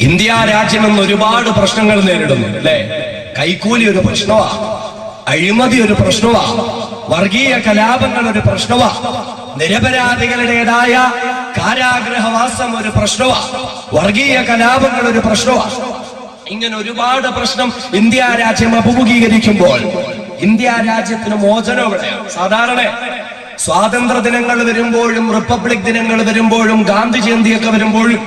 India രാജ്യം ഇന്ന് ഒരുപാട് പ്രശ്നങ്ങൾ നേരിടുന്നു അല്ലെ? കൈക്കൂലി ഒരു പ്രശ്നമാ, അഴിമതി ഒരു പ്രശ്നമാ, വർഗീയ കലാപങ്ങൾ ഒരു പ്രശ്നമാ, നിരപരാധികളുടേതായ കാരാഗ്രഹവാസം ഒരു പ്രശ്നമാ, വർഗീയ കലാപങ്ങൾ ഒരു പ്രശ്നമാ. ഇങ്ങനെ ഒരുപാട് പ്രശ്നം ഇന്ത്യ രാജ്യം അഭിമുഖീകരിക്കുമ്പോൾ ഇന്ത്യ രാജ്യത്തിന് മോചനം എവിടെയാണ്? സാധാരണ സ്വാതന്ത്ര്യ ദിനങ്ങൾ വരുമ്പോഴും റിപ്പബ്ലിക് ദിനങ്ങൾ വരുമ്പോഴും ഗാന്ധി ജയന്തിയൊക്കെ വരുമ്പോഴും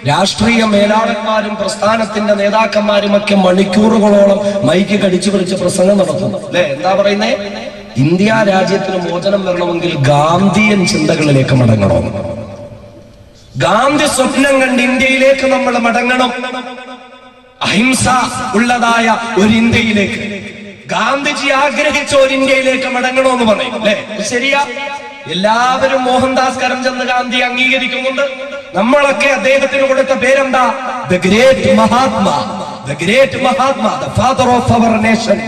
രാഷ്ട്രീയ മേലാളന്മാരും പ്രസ്ഥാനത്തിന്റെ നേതാക്കന്മാരും ഒക്കെ മണിക്കൂറുകളോളം മൈക്ക് കടിച്ചു പിടിച്ച് പ്രസംഗം നടത്തുന്നു അല്ലെ? എന്താ പറയുന്നേ? ഇന്ത്യ രാജ്യത്തിന് മോചനം വരണമെങ്കിൽ ഗാന്ധിയൻ ചിന്തകളിലേക്ക് മടങ്ങണം. ഗാന്ധി സ്വപ്നം കണ്ട് ഇന്ത്യയിലേക്ക് നമ്മൾ മടങ്ങണം. അഹിംസ ഉള്ളതായ ഒരു ഇന്ത്യയിലേക്ക്, ഗാന്ധിജി ആഗ്രഹിച്ച ഒരു ഇന്ത്യയിലേക്ക് മടങ്ങണമെന്ന് പറയും അല്ലെ? ശരിയാ. എല്ലാവരും മോഹൻദാസ് കരംചന്ദ് ഗാന്ധി അംഗീകരിക്കുന്നുണ്ട്. നമ്മളൊക്കെ അദ്ദേഹത്തിന് കൊടുത്ത പേരെന്താ? The great Mahatma, the great Mahatma, the father of our nation.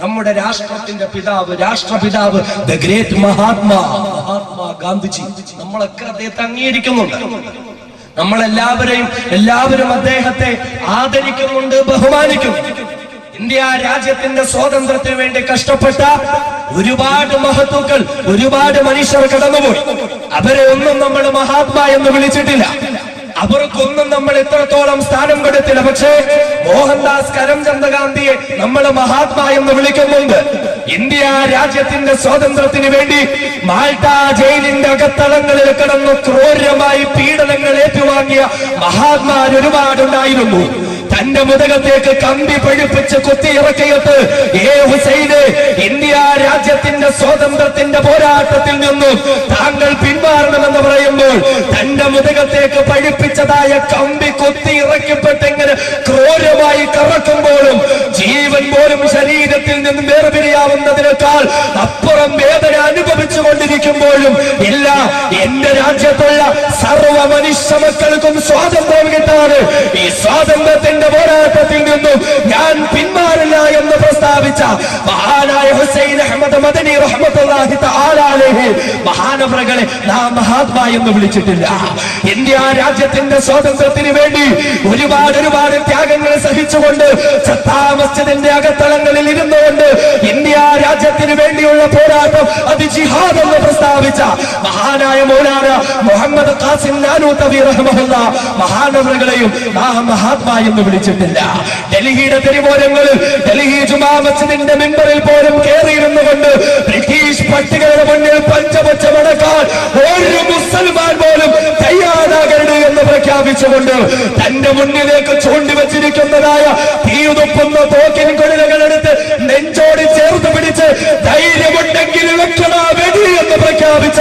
നമ്മുടെ രാഷ്ട്രത്തിന്റെ പിതാവ്, രാഷ്ട്രപിതാവ്, ദ ഗ്രേറ്റ് മഹാത്മാ, മഹാത്മാ ഗാന്ധിജി. നമ്മളൊക്കെ അദ്ദേഹത്തെ അംഗീകരിക്കുന്നുണ്ട്. എല്ലാവരും അദ്ദേഹത്തെ ആദരിക്കുന്നുണ്ട്, ബഹുമാനിക്കുന്നു. ഇന്ത്യ രാജ്യത്തിന്റെ സ്വാതന്ത്ര്യത്തിന് വേണ്ടി കഷ്ടപ്പെട്ട ഒരുപാട് മഹത്തുക്കൾ, ഒരുപാട് മനുഷ്യർ കടന്നുപോയി. അവരെ ഒന്നും നമ്മൾ മഹാത്മാ എന്ന് വിളിച്ചിട്ടില്ല, അവർക്കൊന്നും നമ്മൾ എത്രത്തോളം സ്ഥാനം കൊടുത്തില്ല. പക്ഷേ മോഹൻദാസ് കരംചന്ദ് ഗാന്ധിയെ നമ്മൾ മഹാത്മാ എന്ന് വിളിക്കുന്നുണ്ട്. ഇന്ത്യ രാജ്യത്തിന്റെ സ്വാതന്ത്ര്യത്തിന് വേണ്ടി മാൾട്ട ജയിലിന്റെ അകത്തളങ്ങളിൽ കിടന്നു ക്രൂരമായി പീഡനങ്ങൾ ഏറ്റുവാങ്ങിയ മഹാത്മാർ ഒരുപാടുണ്ടായിരുന്നു. തന്റെ മുതകത്തേക്ക് കമ്പി പഴിപ്പിച്ച് കുത്തിയിറക്കിയിട്ട് ഹുസൈന്, ഇന്ത്യ രാജ്യത്തിന്റെ സ്വാതന്ത്ര്യത്തിന്റെ പോരാട്ടത്തിൽ നിന്നും താങ്കൾ പിന്മാറണമെന്ന് പറയുമ്പോൾ തന്റെ മുതകത്തേക്ക് പഴിപ്പിച്ചതായ കമ്പി കുത്തി ഇറക്കപ്പെട്ടെങ്ങനെ ക്രൂരമായി കറക്കുമ്പോഴും ജീവൻ പോലും ശരീരത്തിൽ നിന്നും വേർപിരിയാവുന്നതിനേക്കാൾ അപ്പുറം വേദന അനുഭവിച്ചു കൊണ്ടിരിക്കുമ്പോഴും ഇല്ല, എന്റെ രാജ്യത്തുള്ള സർവ മനുഷ്യ മക്കൾക്കും സ്വാതന്ത്ര്യം കിട്ടാതെ ഈ സ്വാതന്ത്ര്യത്തിന്റെ പോരാട്ടത്തിൽ നിന്നും ഞാൻ പിന്മാറില്ല എന്ന് പ്രസ്താവിച്ച മഹാനായ ഹുസൈൻ അഹമ്മദ് മദനി റഹ്മത്തുള്ളാഹി തആല അലൈഹി മഹാനവറുകളെ നാം മഹാത്മാ എന്ന് വിളിച്ചിട്ടില്ല. ഇന്ത്യ രാജ്യത്തിന്റെ സ്വാതന്ത്ര്യത്തിന് വേണ്ടി ഒരുപാട് ത്യാഗങ്ങൾ സഹിച്ചുകൊണ്ട് ചത്താ മസ്ജിദിന്റെ അകത്തളങ്ങളിൽ ഇരുന്നുകൊണ്ട് ഇന്ത്യ രാജ്യത്തിന് വേണ്ടിയുള്ള പോരാട്ടം അത് ജിഹാദ് എന്ന് പ്രസ്താവിച്ച മഹാനായ മൗലാന മുഹമ്മദ് ഖാസിം നാനൂതവി റഹ്മത്തുള്ളാഹി മഹാനവറുകളെയും നാം മഹാത്മാ എന്ന് വിളിച്ചിട്ടില്ല. ഡൽഹിയുടെ തെരുവോരങ്ങളിൽ, ഡൽഹി ജുമാ മസ്ജിദിന്റെ മിമ്പറിൽ പോലും കയറിയിരുന്നു കൊണ്ട് ബ്രിട്ടീഷ് പട്ടികളുടെ മുന്നിൽ പഞ്ചപച്ചമടക്കാൻ ഒരു മുസൽമാൻ പോലും തയ്യാറാകരുത് എന്ന് പ്രഖ്യാപിച്ചുകൊണ്ട് തന്റെ മുന്നിലേക്ക് ചൂണ്ടിവച്ചിരിക്കുന്നതായ തീയുതുപ്പുന്ന തോക്കിൻ കൊടികളെടുത്ത് നെഞ്ചോടി ചേർത്ത് പിടിച്ച് ധൈര്യമുണ്ടെങ്കിൽ വെക്കണ വെടി എന്ന് പ്രഖ്യാപിച്ച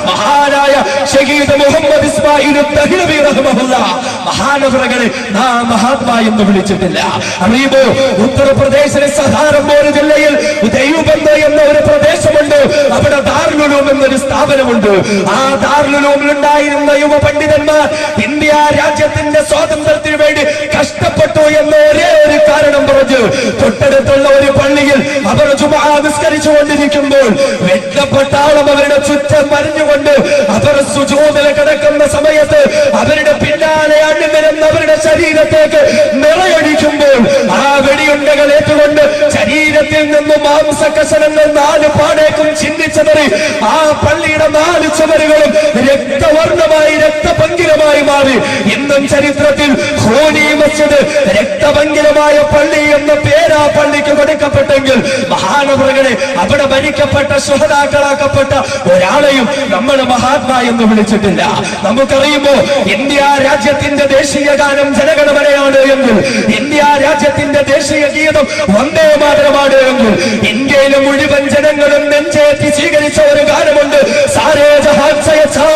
മഹാനായ ഷഹീദ് മുഹമ്മദ് ഇസ്മായിൽ ദഹ്ലവി റഹ്മത്തുള്ളാഹി മഹാനവറുകളെ നാം മഹാത്മാ എന്ന് വിളിച്ചിട്ടില്ല. അറിയുമോ, ഉത്തർപ്രദേശിലെ സഹാറൻപൂർ ജില്ലയിൽ ദൈവബന്ധ എന്ന ഒരു പ്രദേശമുണ്ട്. അവിടെ ദാറുൽ ഉലൂം എന്നൊരു സ്ഥാപനമുണ്ട്. ആ ദാറുൽ ഉലൂമിൽ ഉണ്ടായിരുന്ന യുവ പണ്ഡിതന്മാർ ഇന്ത്യ രാജ്യത്തിന്റെ സ്വാതന്ത്ര്യത്തിന് വേണ്ടി കഷ്ടപ്പെട്ടു എന്ന ഒരേ ഒരു കാരണം പറഞ്ഞു തൊട്ടടുത്തുള്ള ഒരു പള്ളിയിൽ അവർ ജുമുഅ നിസ്കരിച്ചു കൊണ്ടിരിക്കുമ്പോൾ വെട്ടപ്പെട്ടാളം അവരുടെ ചുറ്റും മറിഞ്ഞുകൊണ്ട് അവർ സുജൂദിൽ കിടക്കുന്ന സമയത്ത് അവരുടെ പിന്നാലെ അണിനിരന്ന് അവരുടെ ശരീരത്തേക്ക് നിറയൊഴിക്കുമ്പോൾ ആ വെടിയുണ്ടകൾ ഏറ്റുകൊണ്ട് ശരീരത്തിൽ നിന്നും മാംസകഷണങ്ങൾ 4 പാടേക്കും ചിന്തിച്ചതറി ആ പള്ളിയുടെ 4 ചുവരുകളും രക്തവർണ്ണമായി രക്തപങ്കിലമായി മാറി. ഇന്നും ചരിത്രത്തിൽ ഖൂനി മസ്ജിദ് രക്തപങ്കിലമായ പള്ളി എന്ന പേരാ പള്ളിക്ക് കൊടുക്കപ്പെട്ടെങ്കിൽ മഹാനവറുകളെ അവിടെ ഭരിക്കപ്പെട്ട ശുഹദാക്കളാക്കപ്പെട്ട ഒരാളെയും നമ്മൾ മഹാത്മാ എന്ന് വിളിച്ചിട്ടില്ല. നമുക്കറിയുമോ, ഇന്ത്യ രാജ്യത്തിന്റെ ദേശീയ ഗാനം ജനഗണമനയാണ് എങ്കിൽ, ഇന്ത്യ രാജ്യത്തിന്റെ ദേശീയ ഗീതം വന്ദേ മാതരമാണ് എങ്കിൽ, ഇന്ത്യയിലെ മുഴുവൻ ജനങ്ങളും നെഞ്ചേറ്റി സ്വീകരിച്ച ഒരു ഗാനമുണ്ട്, സാരേ ജഹാൻ സേ അച്ഛാ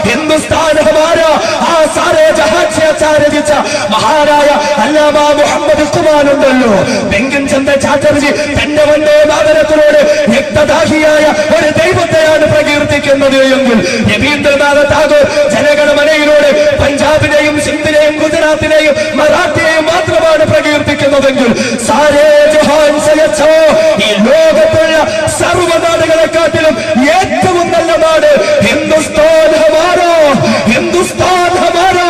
ഹിന്ദുസ്ഥാൻ ഹമാരാ. ആ സാരേ ജഹാൻ സേ അച്ഛാ രചിച്ച മഹാനായ അല്ലാമ മുഹമ്മദ് ഖുമാൻ ഉണ്ടല്ലോ, ബങ്കിം ചന്ദ്ര ചാറ്റർജി തന്റെ വന്ദേ മാതരത്തിലൂടെ രക്തദാഹിയായ ഒരു ദൈവത്തെയാണ് പ്രകീർത്തിക്കുന്നത് എങ്കിൽ, രവീന്ദ്രനാഥ ടാഗോർ ജനഗണമനയിലൂടെ പഞ്ചാബിനെയും സിന്ധിനെയും ഗുജറാത്തിനെയും മറാഠിയെയും മാത്രമാണ് പ്രകീർത്തിക്കുന്നതെങ്കിൽ, സാരേ ജഹാൻ സേ അച്ഛാ ഈ ലോകത്തുള്ള സർവ്വനാടുകളെക്കാട്ടിലും ഏറ്റവും നല്ല നാട് ഹിന്ദുസ്ഥാൻ ഹമാരാ, ഹിന്ദുസ്ഥാൻ ഹമാരാ,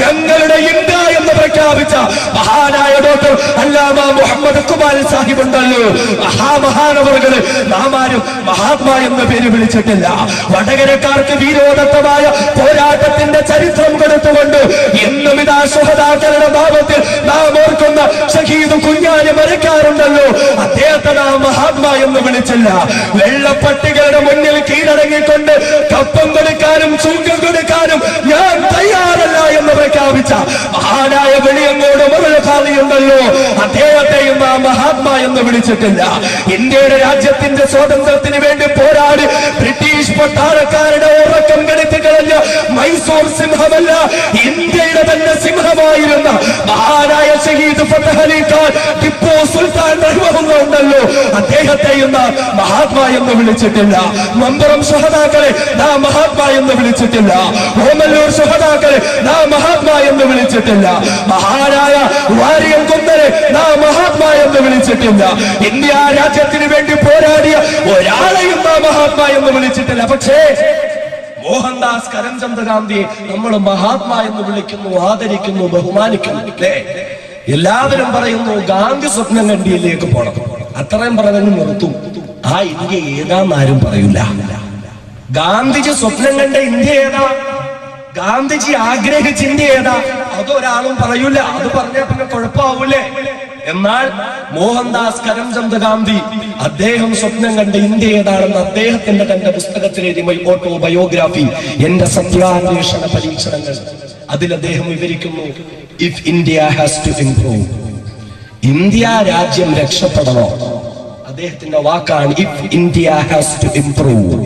ഞങ്ങളുടെ ഇന്ത്യ എന്ന് പ്രഖ്യാപിച്ചു പ്രഖ്യാപിച്ച മഹാനായ ഡോക്ടർ അല്ലാമ മുഹമ്മദ് ഇഖ്ബാൽ സാഹിബ് ഉണ്ടല്ലോ, മഹാമഹാനവർകള് നാം ആരും മഹാത്മാ എന്ന പേര് വിളിച്ചിട്ടില്ല. വടകരക്കാർക്ക് വീരോദത്തമായ പോരാട്ടത്തിന്റെ ചരിത്രം കൊടുത്തുകൊണ്ട് എന്നും ഇതാ ശുഹദാക്കളുടെ ഭാവത്തിൽ നാം ഓർക്കുന്ന ഷഹീദ് കുഞ്ഞാലി മരക്കാറുണ്ടല്ലോ, അദ്ദേഹത്തെ നാം മഹാത്മാ എന്ന് വിളിച്ചില്ല. വെള്ളപ്പട്ടികളുടെ മുന്നിൽ കീഴടങ്ങിക്കൊണ്ട് കപ്പം കൊടുക്കാനും ചൂങ്കം കൊടുക്കാനും ഞാൻ തയ്യാറല്ല എന്ന് പ്രഖ്യാപിച്ച മഹാനായ വെളിയങ്ങോട് ഉണ്ടല്ലോ, അദ്ദേഹത്തെയും നാം മഹാത്മാ എന്ന് വിളിച്ചിട്ടില്ല. ഇന്ത്യയുടെ രാജ്യത്തിന്റെ സ്വാതന്ത്ര്യത്തിന് വേണ്ടി പോരാടി ബ്രിട്ടീഷ് പട്ടാളക്കാരുടെ ഉറക്കം കെടുത്തി കളഞ്ഞ മൈസൂർ സിംഹമല്ല, ഇന്ത്യയുടെ തന്നെ സിംഹമായിരുന്ന മഹാനായ ഷഹീദ് ഫതഹ് അലി ഖാൻ ടിപ്പു സുൽത്താൻ ഉണ്ടല്ലോ, അദ്ദേഹത്തെയും നാം മഹാത്മാ എന്ന് വിളിച്ചിട്ടില്ല. മമ്പുറം ശുഹദാക്കളെ നാം മഹാത്മാ എന്ന് വിളിച്ചിട്ടില്ല. ഓമല്ലൂർ ശുഹദാക്കളെ നാം മഹാത്മാ എന്ന് വിളിച്ചിട്ടില്ല. മഹാനായ വാരിയം കുന്നരെ നാം മഹാത്മാ എന്ന് വിളിച്ചിട്ടില്ല. ഇന്ത്യ രാജ്യത്തിന് വേണ്ടി പോരാടിയ ഒരാളെയും നാം മഹാത്മാ എന്ന് വിളിച്ചിട്ടില്ല. പക്ഷേ മോഹൻദാസ് കരംചന്ദ് ഗാന്ധിയെ നമ്മൾ മഹാത്മാ എന്ന് വിളിക്കുന്നു, ആദരിക്കുന്നു, ബഹുമാനിക്കുന്നു. അല്ലേ? എല്ലാവരും പറയുന്നു ഗാന്ധി സ്വപ്നം കണ്ടിയിലേക്ക് പോണം, അത്രയും പറഞ്ഞ് നിർത്തും. ആ ഇന്ത്യ ഏതാന്നാരും പറയൂല. ഗാന്ധിജി സ്വപ്നം കണ്ട ഇന്ത്യ ഏതാ, ഗാന്ധിജി ആഗ്രഹിച്ച ഇന്ത്യ ഏതാ, അതൊരാളും പറയൂല. അത് പറഞ്ഞാൽ പിന്നെ കുഴപ്പമാവൂലേ? എന്നാൽ മോഹൻദാസ് കരംചന്ദ് ഗാന്ധി അദ്ദേഹം സ്വപ്നം കണ്ട ഇന്ത്യ ഏതാണെന്ന് അദ്ദേഹത്തിന്റെ തന്റെ പുസ്തകത്തിലെ ഓട്ടോബയോഗ്രാഫി, എന്റെ സത്യാന്വേഷണ പരീക്ഷണങ്ങൾ, അതിൽ അദ്ദേഹം വിവരിക്കുന്നു, if India has to improve, India രാജ്യം രക്ഷപ്പെടണോ, അദ്ദേഹത്തിന്റെ വാക്കാണ് if India has to improve,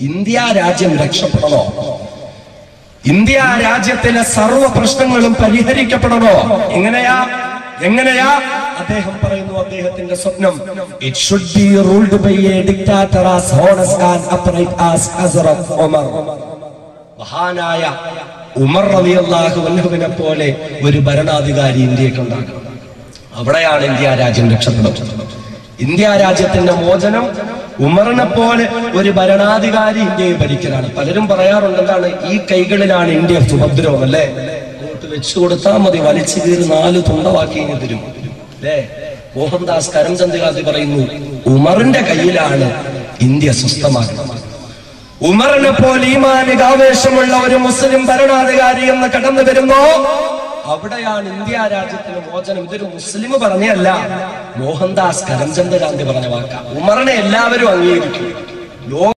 India രാജ്യം രക്ഷപ്പെടണോ, ഇന്ത്യ രാജ്യത്തിലെ സർവ്വ പ്രശ്നങ്ങളും പരിഹരിക്കപ്പെടണോ, എങ്ങനെയാ അദ്ദേഹം പറയുന്നു, അദ്ദേഹത്തിന്റെ സ്വപ്നം it should be ruled by a dictator as honest and upright as Hazrat Umar. മഹാനായ ഉമർ റളിയല്ലാഹു അൻഹുവിനെ പോലെ ഒരു ഭരണാധികാരി ഇന്ത്യക്ക് ഉണ്ടാകണം. അവിടെയാണ് ഇന്ത്യ രാജ്യം രക്ഷപ്പെടുന്നത്. ഇന്ത്യ രാജ്യത്തിന്റെ മോചനം ഉമറിനെ പോലെ ഒരു ഭരണാധികാരി ഇന്ത്യയെ ഭരിക്കലാണ്. പലരും പറയാറുണ്ട്, എന്താണ് ഈ കൈകളിലാണ് ഇന്ത്യ സുഭദ്രവും, അല്ലേ? അങ്ങോട്ട് വെച്ചു കൊടുത്താൽ മതി, വലിച്ചു കീറി 4 തുണ്ടവാക്കി തരും, അല്ലേ? മോഹൻദാസ് കരംചന്ദ് ഗാന്ധി പറയുന്നു, ഉമറിന്റെ കയ്യിലാണ് ഇന്ത്യ സ്വസ്ഥമാക്കുന്നത്. ഉമറിനെ പോലെ ഈമാനിക ആവേശമുള്ള ഒരു മുസ്ലിം ഭരണാധികാരി എന്ന് കടന്നു വരുന്നോ, അവിടെയാണ് ഇന്ത്യ രാജ്യത്തിന് മോചനം. ഇതൊരു മുസ്ലിം പറഞ്ഞല്ല, മോഹൻദാസ് കരംചന്ദ് ഗാന്ധി പറഞ്ഞ വാക്ക. ഉമറിനെ എല്ലാവരും അംഗീകരിക്കും.